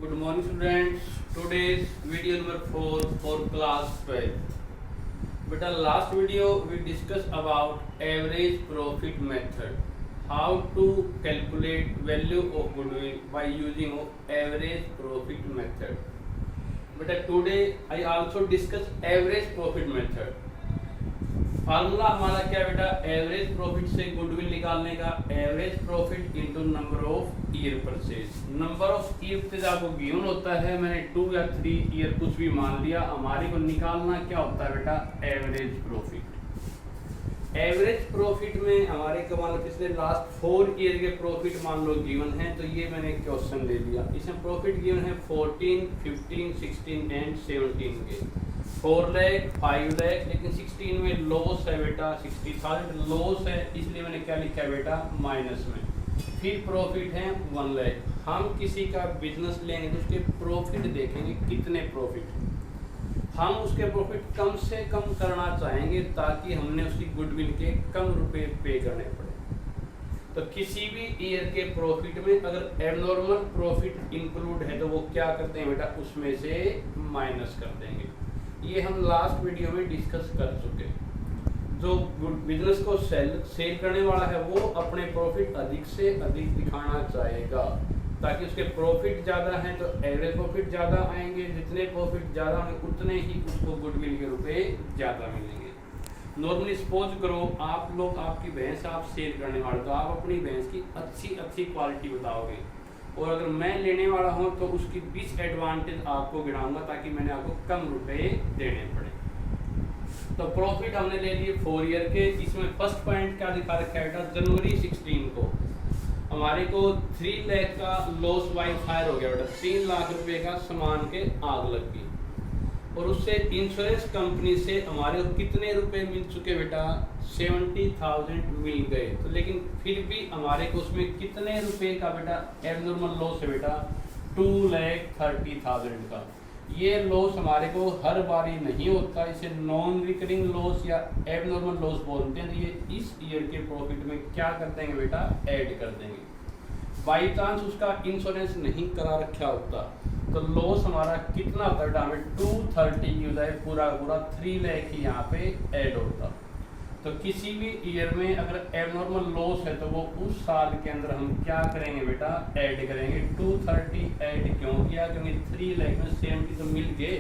Good morning students. Today's video number 4 for class 12. Beta last video we discussed about average profit method. How to calculate value of goodwill by using average profit method. Beta today I also discuss average profit method. Formula हमारा क्या बेटा, average profit से goodwill निकालने का, average profit into number of year purchase. Number of year आपको given होता है, मैंने 2 या 3 ईयर कुछ भी मान लिया, हमारे को निकालना क्या होता है बेटा, एवरेज प्रॉफिट। एवरेज प्रॉफिट में हमारे को मान लो पिछले लास्ट 4 ईयर के प्रॉफिट मान लो गिवन है, तो ये मैंने क्वेश्चन ले लिया। इसमें प्रॉफिट गिवन है 14, 15, 16 एंड 17 के 4 लाख 5 लाख, लेकिन 16 में लॉस है बेटा, 60,000 लॉस है, इसलिए मैंने क्या लिखा है बेटा, माइनस में। फिर प्रॉफिट है 1 लाख। हम किसी का बिजनेस लेंगे तो उसके प्रॉफिट देखेंगे, कितने प्रॉफिट, हम उसके प्रॉफिट कम से कम करना चाहेंगे ताकि हमने उसकी गुडविल के कम रुपए पे करने पड़े। तो किसी भी ईयर के प्रॉफिट में अगर एबनॉर्मल प्रॉफिट इंक्लूड है तो वो क्या करते हैं बेटा, उसमें से माइनस कर देंगे। ये हम लास्ट वीडियो में डिस्कस कर चुके। जो बिजनेस को सेल करने वाला है वो अपने प्रॉफिट अधिक से अधिक दिखाना चाहेगा ताकि उसके प्रॉफिट ज़्यादा हैं तो एवरेज प्रॉफिट ज़्यादा आएंगे, जितने प्रॉफिट ज़्यादा होंगे उतने ही उसको गुडविल के रुपए ज़्यादा मिलेंगे। नॉर्मली सपोज करो आप लोग, आपकी भैंस आप सेल करने वाले, तो आप अपनी भैंस की अच्छी क्वालिटी बताओगे, और अगर मैं लेने वाला हूं तो उसकी डिसएडवांटेज आपको गिनाऊंगा ताकि मैंने आपको कम रुपए देने पड़े। तो प्रॉफिट हमने ले लिए 4 ईयर के। इसमें फर्स्ट पॉइंट क्या दिखा रखा है बेटा, जनवरी 16 को हमारे को 3 लाख का लॉस बाय फायर हो गया बेटा, 3 लाख रुपए का सामान के आग लग गई, और उससे इंश्योरेंस कंपनी से हमारे को कितने रुपए मिल चुके बेटा, 70,000 मिल गए। तो लेकिन फिर भी हमारे को उसमें कितने रुपए का बेटा एबनॉर्मल लॉस है बेटा, 2,30,000 का। ये लॉस हमारे को हर बारी नहीं होता, इसे नॉन रिकरिंग लॉस या एबनॉर्मल लॉस बोलते हैं। तो ये इस ईयर के प्रॉफिट में क्या कर देंगे बेटा, ऐड कर देंगे। बाई चांस उसका इंश्योरेंस नहीं करा रखा होता तो लॉस हमारा कितना होता है बेटा, हमें 230 की बजाय पूरा 3 लाख ही यहाँ पे ऐड होता। तो किसी भी ईयर में अगर एबनॉर्मल लॉस है तो वो उस साल के अंदर हम क्या करेंगे बेटा, ऐड करेंगे। 230 ऐड क्यों किया, क्योंकि 3 लाख में 70 तो मिल गए,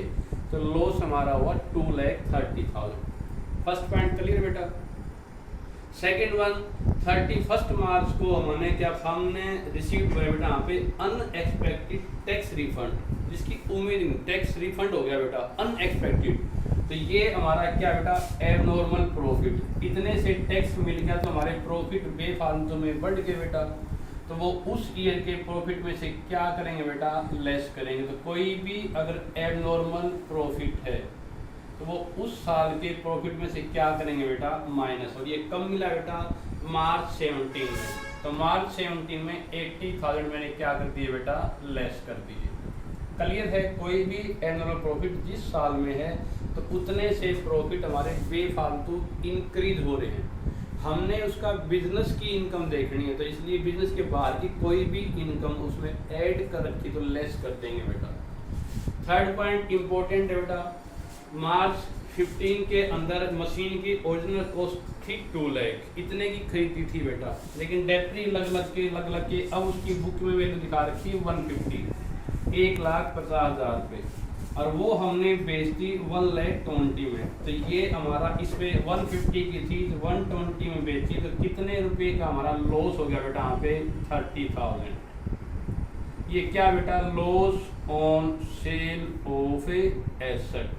तो लॉस हमारा हुआ 2,30,000। फर्स्ट पॉइंट क्लियर बेटा। सेकेंड वन, 31 मार्च को हमने क्या, हमने रिसीव हुआ बेटा यहाँ पे अनएक्सपेक्टेड टैक्स रिफंड, जिसकी उम्मीद नहीं, टैक्स रिफंड हो गया बेटा अनएक्सपेक्टेड। तो ये हमारा क्या बेटा, एबनॉर्मल प्रॉफिट, इतने से टैक्स मिल गया तो हमारे प्रॉफिट बेफालतू में बढ़ गए बेटा। तो वो उस ईयर के प्रॉफिट में से क्या करेंगे बेटा, लेस करेंगे। तो कोई भी अगर एबनॉर्मल प्रॉफिट है तो वो उस साल के प्रॉफिट में से क्या करेंगे बेटा, माइनस। और ये कब मिला बेटा, मार्च 17 में। तो मार्च 17 में 80,000 मैंने क्या कर दिए बेटा, लेस कर दिए। क्लियर है। कोई भी एनुअल प्रॉफिट जिस साल में है तो उतने से प्रॉफिट हमारे बेफालतू इंक्रीज हो रहे हैं। हमने उसका बिजनेस की इनकम देखनी है, तो इसलिए बिजनेस के बाहर की कोई भी इनकम उसमें ऐड कर रखी तो लेस कर देंगे बेटा। थर्ड पॉइंट इंपॉर्टेंट है बेटा, मार्च 15 के अंदर मशीन की ओरिजिनल कॉस्ट थी 2 लाख, इतने की खरीदी थी बेटा, लेकिन डेप्री लग लग के अब उसकी बुक में वैल्यू दिखा रखी है 150, 1,50,000 रुपये, और वो हमने बेच दी 1,20,000 में। तो ये हमारा इस पे 150 की थी, 120 में बेची, तो कितने रुपए का हमारा लॉस हो गया बेटा यहाँ पे, 30,000। ये क्या बेटा, loss on sale of asset.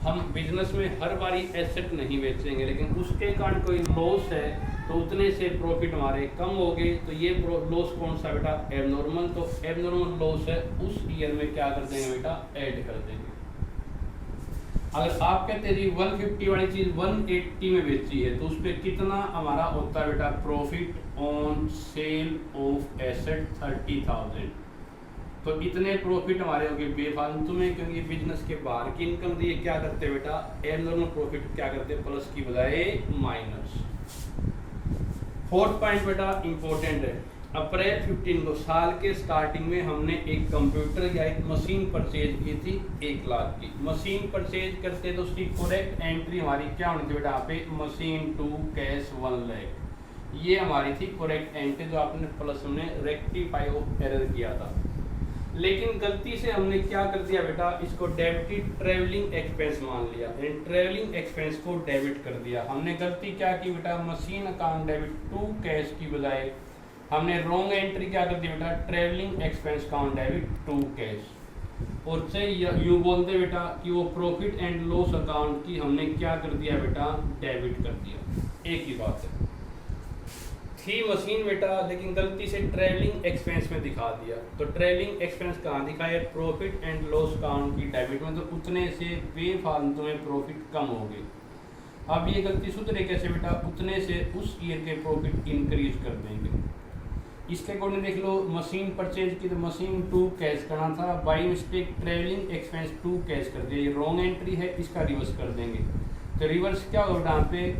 हम बिजनेस में हर बारी एसेट नहीं बेचेंगे, लेकिन उसके कारण कोई लॉस है तो उतने से प्रॉफिट हमारे कम हो गए। तो ये लॉस कौन सा बेटा, एबनॉर्मल। तो एबनॉर्मल लॉस है उस ईयर में क्या कर देंगे बेटा, ऐड कर देंगे। अगर आप कहते हैं 150 वाली चीज 180 में बेची है तो उस पर कितना हमारा होता है बेटा, profit on sale of asset 30,000। तो इतने प्रॉफिट हमारे हो गए बेफालतू में, क्योंकि बिजनेस के बाहर की इनकम दिए क्या करते बेटा, एबनॉर्मल प्रॉफिट क्या करते, प्लस की बजाय माइनस। फोर्थ पॉइंट बेटा इंपॉर्टेंट है, अप्रैल 15 को साल के स्टार्टिंग में हमने एक कंप्यूटर या एक मशीन परचेज की थी 1 लाख की। मशीन परचेज करते तो उसकी करेक्ट एंट्री हमारी क्या होनी थी बेटा, यहाँ पे मशीन टू कैश 1 लाख, ये हमारी थी करेक्ट एंट्री जो आपने प्लस में रेक्टिफाई ऑफ एरर किया था। लेकिन गलती से हमने क्या कर दिया बेटा, इसको डेबिट ट्रेवलिंग एक्सपेंस मान लिया, ट्रेवलिंग एक्सपेंस को डेबिट कर दिया। हमने गलती क्या की बेटा, machine account debit to cash की बजाय हमने रॉन्ग एंट्री क्या कर दी बेटा, travelling expense account debit to cash. और से यूँ बोलते बेटा कि वो प्रॉफिट एंड लॉस अकाउंट की हमने क्या कर दिया बेटा, डेबिट कर दिया। एक ही बात है, थी मशीन बेटा लेकिन गलती से ट्रेवलिंग एक्सपेंस में दिखा दिया। तो ट्रेवलिंग एक्सपेंस कहाँ दिखाया, प्रॉफिट एंड लॉस अकाउंट की डेबिट में, तो उतने से बेफालतू में प्रॉफिट कम हो गई। अब ये गलती सुधरे कैसे बेटा, उतने से उस ईयर के प्रॉफिट इंक्रीज कर देंगे। इसके अकॉर्डिंग देख लो, मशीन परचेज की तो मशीन टू कैश करना था, by mistake travelling expense to cash कर दिया, ये रॉन्ग एंट्री है, इसका रिवर्स कर देंगे। तो रिवर्स क्या होगा यहाँ पे,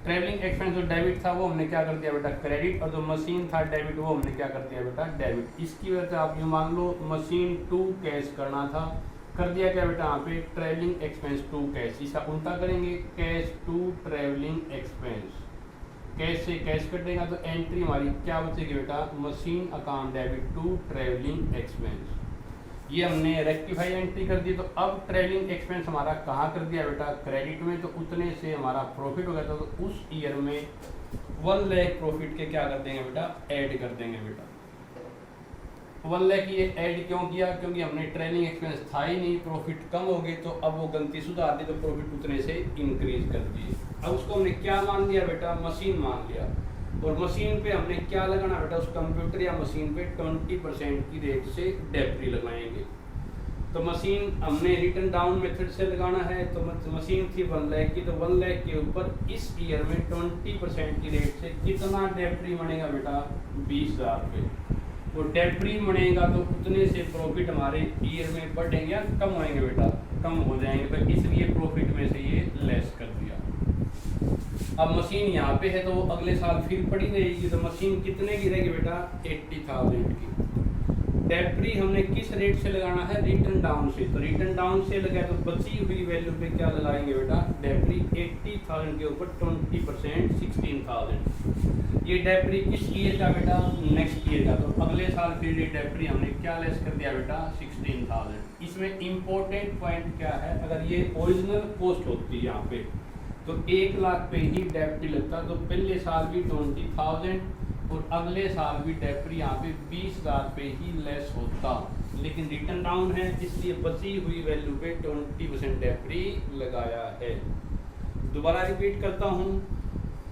ट्रेवलिंग एक्सपेंस जो डेबिट था वो हमने क्या कर दिया बेटा क्रेडिट, और जो मशीन था डेबिट वो हमने क्या कर दिया बेटा डेबिट। इसकी वजह से आप ये मान लो मशीन टू कैश करना था, कर दिया क्या बेटा यहाँ पे ट्रेवलिंग एक्सपेंस टू कैश, इसका उल्टा करेंगे cash to travelling expense, cash से कैश कर देगा तो एंट्री हमारी क्या बचेगी बेटा, machine account debit to travelling expense. ये हमने रेक्टिफाई एंट्री कर दी। तो अब ट्रेवलिंग एक्सपेंस हमारा कहाँ कर दिया बेटा, क्रेडिट में, तो उतने से हमारा प्रॉफिट हो गया था, तो उस ईयर में 1 लाख प्रॉफिट के क्या कर देंगे बेटा, ऐड कर देंगे बेटा। 1 लाख ये ऐड क्यों किया, क्योंकि हमने ट्रेवलिंग एक्सपेंस था ही नहीं, प्रॉफिट कम हो गए, तो अब वो गलती सुधार दी तो प्रॉफिट उतने से इंक्रीज कर दिए। अब उसको हमने क्या मान लिया बेटा, मशीन मान लिया, और मशीन पे हमने क्या लगाना बेटा, उस कंप्यूटर या मशीन पे 20% की रेट से डेप्री लगाएंगे। तो मशीन हमने रिटर्न डाउन मेथड से लगाना है, तो मशीन थी 1 लाख की, तो 1 लाख के ऊपर इस ईयर में 20% की रेट से कितना डेप्री बनेगा बेटा, 20,000 रुपये। और डेप्री बनेगा तो उतने से प्रॉफिट हमारे ईयर में बढ़ेंगे या कम होएंगे बेटा, कम हो जाएंगे, तो इसलिए प्रॉफिट में से ये लेस कर दिया। अब मशीन यहाँ पे है तो वो अगले साल फिर पड़ी रहेगी, तो मशीन कितने की रहेगी बेटा, 80,000 की। डेप्री हमने किस रेट से लगाना है, रिटर्न डाउन से, तो रिटर्न डाउन से लगाए तो बची हुई वैल्यू पे क्या लगाएंगे बेटा, डेप्री 80,000 के ऊपर 20% 16,000। ये डेप्री किस ईयर का बेटा, नेक्स्ट ईयर का, तो अगले साल फिर ये डेप्री हमने क्या लेस कर दिया बेटा, 16,000। इसमें इंपॉर्टेंट पॉइंट क्या है, अगर ये ओरिजिनल कॉस्ट होती है यहाँ पे तो 1 लाख पे ही डेप्री लगता, तो पहले साल भी 20,000 और अगले साल भी डेप्री यहाँ पे 20,000 पे ही लेस होता। लेकिन रिटर्न डाउन है इसलिए बची हुई वैल्यू पे 20% डेप्री लगाया है। दोबारा रिपीट करता हूँ,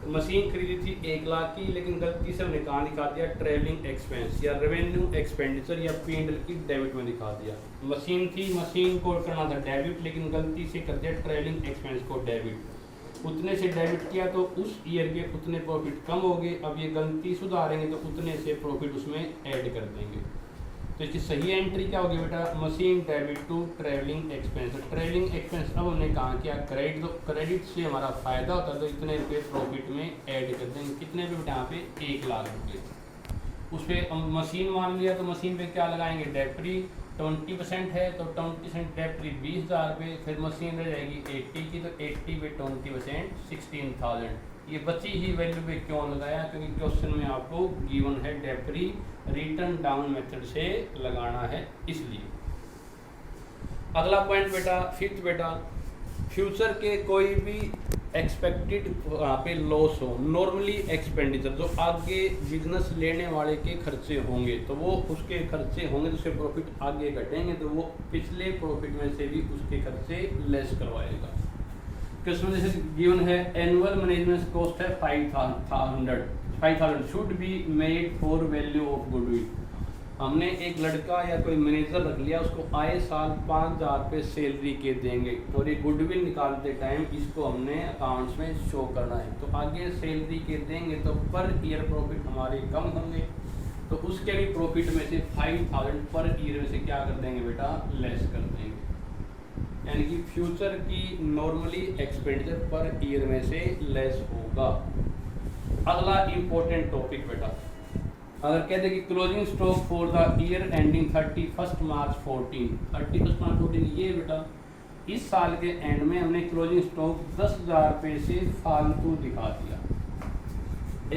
मशीन खरीदी थी 1 लाख की, लेकिन गलती से हमने कहाँ दिखा दिया, ट्रेवलिंग एक्सपेंस या रेवेन्यू एक्सपेंडिचर या P&L की डेबिट में दिखा दिया। मशीन थी, मशीन को करना था डेबिट, लेकिन गलती से कर दिया ट्रेवलिंग एक्सपेंस को डेबिट, उतने से डेबिट किया तो उस ईयर के उतने प्रॉफिट कम हो गए। अब ये गलती सुधारेंगे तो उतने से प्रॉफिट उसमें ऐड कर देंगे। तो इसकी सही एंट्री क्या होगी बेटा, machine debit to travelling expense. Travelling expense अब हमने कहाँ किया क्रेडिट, तो क्रेडिट से हमारा फायदा होता है तो इतने रुपये प्रॉफिट में ऐड कर देंगे। कितने रुपये बेटा यहाँ पे, 1 लाख रुपये। उस पर मशीन मान लिया तो मशीन पे क्या लगाएंगे, डेप्री 20% है तो 20% डेप्री 20,000 रुपये, फिर मशीन रह जाएगी 80 की, तो 80 पे 20% 16,000। ये बची ही वैल्यू पे क्यों लगाया, क्योंकि क्वेश्चन में आपको गिवन है डेप्री रिटर्न डाउन मेथड से लगाना है इसलिए। अगला पॉइंट बेटा, फिफ्थ बेटा, फ्यूचर के कोई भी एक्सपेक्टेड वहाँ पे लॉस हो, नॉर्मली एक्सपेंडिचर जो आगे बिजनेस लेने वाले के खर्चे होंगे तो वो उसके खर्चे होंगे तो उसके प्रॉफिट आगे घटेंगे, तो वो पिछले प्रॉफिट में से भी उसके खर्चे लेस करवाएगा। क्वेश्चन जैसे गिवन है, एनुअल मैनेजमेंट कॉस्ट है 5,000 should be made for value of goodwill. हमने एक लड़का या कोई मैनेजर रख लिया, उसको आए साल 5,000 रुपये सैलरी के देंगे, और ये गुडविल निकालते टाइम इसको हमने अकाउंट्स में शो करना है। तो आगे सैलरी के देंगे तो पर ईयर प्रॉफिट हमारे कम होंगे, तो उसके भी प्रॉफिट में से 5,000 पर ईयर में से क्या कर देंगे बेटा, लेस कर देंगे। यानी कि फ्यूचर की नॉर्मली एक्सपेंडिचर पर ईयर में से लेस होगा। अगला इम्पोर्टेंट टॉपिक बेटा, अगर कहते कि closing stock for the year ending 31 मार्च 14 ये बेटा इस साल के एंड में हमने क्लोजिंग स्टॉक 10,000 रुपये से फालतू दिखा दिया।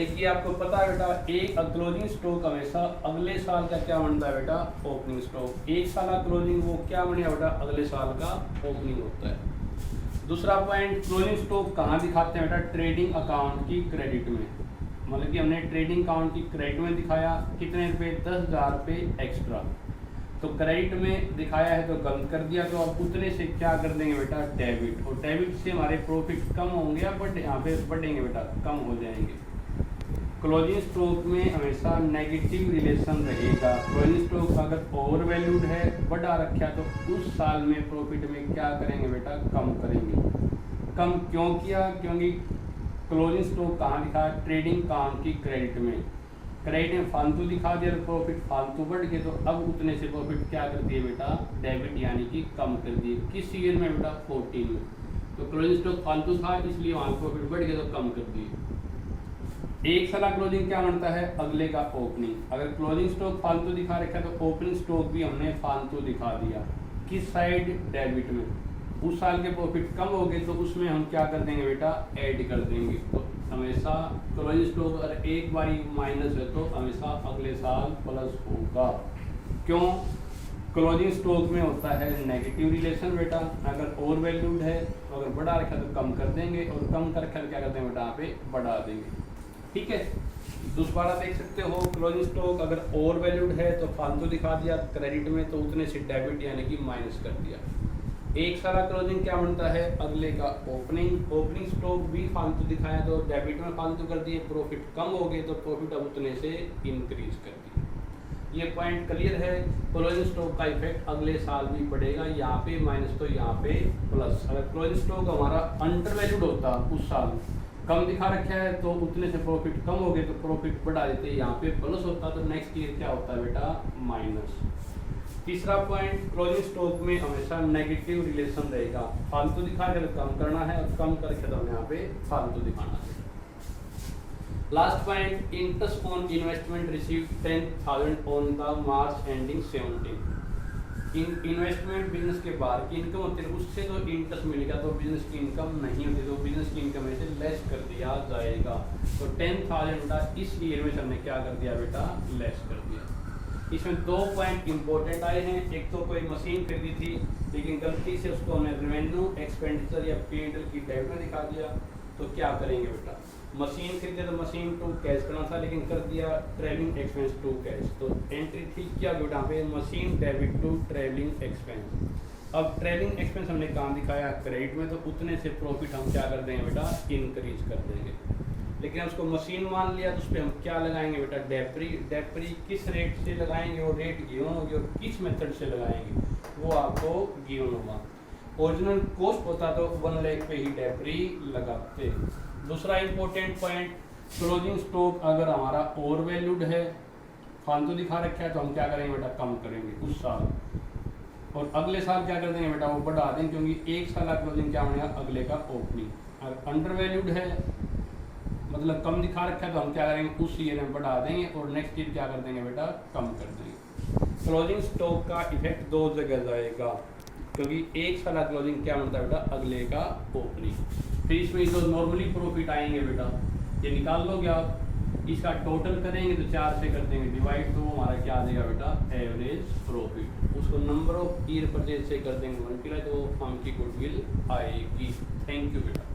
एक ये आपको पता है बेटा, एक क्लोजिंग स्टॉक हमेशा अगले साल का क्या बनता है बेटा, ओपनिंग स्टॉक। एक साल का क्लोजिंग वो क्या बनेगा बेटा, अगले साल का ओपनिंग होता है। दूसरा पॉइंट, क्लोजिंग स्टॉक कहाँ दिखाते हैं बेटा, ट्रेडिंग अकाउंट की क्रेडिट में। मतलब कि हमने ट्रेडिंग अकाउंट की क्रेडिट में दिखाया कितने रुपए, 10,000 रुपये एक्स्ट्रा। तो क्रेडिट में दिखाया है तो गलत कर दिया, तो अब उतने से क्या कर देंगे बेटा, डेबिट। और डेबिट से हमारे प्रॉफिट कम होंगे या बढ़, यहाँ पे बढ़ेंगे बेटा, कम हो जाएंगे। क्लोजिंग स्टॉक में हमेशा नेगेटिव रिलेशन रहेगा। क्लोजिंग स्टॉक अगर ओवर वैल्यूड है, बढ़ा रखा, तो उस साल में प्रॉफिट में क्या करेंगे बेटा, कम करेंगे। कम क्यों किया, क्योंकि क्लोजिंग स्टॉक कहाँ दिखा, ट्रेडिंग काम की क्रेडिट में। क्रेडिट में फालतू दिखा दिया तो प्रॉफिट फालतू बढ़ गए, तो अब उतने से प्रॉफिट क्या कर दिए बेटा, डेबिट यानी कि कम कर दिए। किस ईयर में बेटा, 14 में। तो क्लोजिंग स्टॉक फालतू था इसलिए वहाँ प्रॉफिट बढ़ गया तो कम कर दिए। एक साल क्लोजिंग क्या बनता है, अगले का ओपनिंग। अगर क्लोजिंग स्टॉक फालतू दिखा रखा है तो ओपनिंग स्टॉक भी हमने फालतू दिखा दिया। किस साइड, डेबिट में। उस साल के प्रॉफिट कम हो गए तो उसमें हम क्या कर देंगे बेटा, ऐड कर देंगे। तो हमेशा क्लोजिंग स्टॉक अगर एक बारी माइनस है तो हमेशा अगले साल प्लस होगा। क्यों, क्लोजिंग स्टॉक में होता है नेगेटिव रिलेशन बेटा। अगर ओवर वैल्यूड है तो अगर बढ़ा रखा तो कम कर देंगे, और कम कर रखा तो क्या करते हैं बेटा, यहाँ पे बढ़ा देंगे। ठीक है, दोबारा देख सकते हो, क्लोजिंग स्टॉक अगर ओवर वैल्यूड है तो फालतू दिखा दिया क्रेडिट में, तो उतने से डेबिट यानी कि माइनस कर दिया। एक साल क्लोजिंग क्या बनता है, अगले का ओपनिंग। ओपनिंग स्टॉक भी फालतू दिखाया तो डेबिट में फालतू कर दिए, प्रॉफिट कम हो गए तो प्रॉफिट अब उतने से इंक्रीज कर दिए। ये पॉइंट क्लियर है। क्लोजिंग स्टॉक का इफेक्ट अगले साल भी पड़ेगा, यहाँ पे माइनस तो यहाँ पे प्लस। अगर क्लोजिंग स्टॉक हमारा अंडर वैल्यूड होता, उस साल कम दिखा रखा है तो उतने से प्रॉफिट कम हो गए तो प्रॉफिट बढ़ा देते, यहाँ पे प्लस होता तो नेक्स्ट ईयर क्या होता है बेटा, माइनस। तीसरा पॉइंट, क्लोजिंग स्टॉक में हमेशा नेगेटिव रिलेशन रहेगा। फालतू दिखा के कम करना है और कम करके तो यहाँ पे फालतू दिखाना है। Last point, interest on investment receive 10,000 on the March ending 17। Investment business के बाहर की इनकम होती है, उससे जो इंटरेस्ट मिलेगा तो बिजनेस की इनकम नहीं होती, तो बिजनेस की इनकम में से लेस कर दिया जाएगा। तो 10,000 का इस ईयर में हमने क्या कर दिया बेटा, लेस कर दिया। इसमें दो पॉइंट इंपॉर्टेंट आए हैं। एक तो कोई मशीन खरीदी थी लेकिन गलती से उसको हमने रेवेन्यू एक्सपेंडिचर या P&L की डेबिट में दिखा दिया, तो क्या करेंगे बेटा, मशीन खरीदे तो मशीन टू कैश करना था लेकिन कर दिया ट्रैवलिंग एक्सपेंस टू कैश, तो एंट्री थी क्या बेटा पे, machine debit to travelling expense. अब ट्रैवलिंग एक्सपेंस हमने काम दिखाया क्रेडिट में, तो उतने से प्रॉफिट हम क्या कर देंगे बेटा, इंक्रीज कर देंगे। लेकिन उसको मशीन मान लिया तो उस पर हम क्या लगाएंगे बेटा, डेप्री। डेप्री किस रेट से लगाएंगे, वो रेट गिवन होगी, और किस मेथड से लगाएंगे वो आपको गिवन होगा। ओरिजिनल कॉस्ट होता तो 1 लाख पे ही डेप्री लगाते। दूसरा इंपॉर्टेंट पॉइंट, क्लोजिंग स्टॉक अगर हमारा ओवर वैल्यूड है, फालतू दिखा रखा है, तो हम क्या करेंगे बेटा, कम करेंगे उस साल, और अगले साल क्या कर देंगे बेटा, वो बढ़ा देंगे, क्योंकि एक साल का क्लोजिंग क्या बनेगा, अगले का ओपनिंग। अगर अंडर वैल्यूड है मतलब कम दिखा रखा है, तो हम क्या करेंगे, उस ईयर में बढ़ा देंगे, और नेक्स्ट ईयर क्या कर देंगे बेटा, कम कर देंगे। क्लोजिंग स्टॉक का इफेक्ट दो जगह जाएगा, क्योंकि एक साल क्लोजिंग क्या बनता है बेटा, अगले का ओपनिंग। फिर इसमें जो नॉर्मली प्रॉफिट आएंगे बेटा, ये निकाल लोगे आप, इसका टोटल करेंगे तो 4 से कर देंगे डिवाइड, तो हमारा क्या आ जाएगा बेटा, एवरेज प्रॉफिट। उसको नंबर ऑफ ईयर परचेज से कर देंगे मल्टीप्लाई, तो फर्म की गुडविल आएगी। थैंक यू बेटा।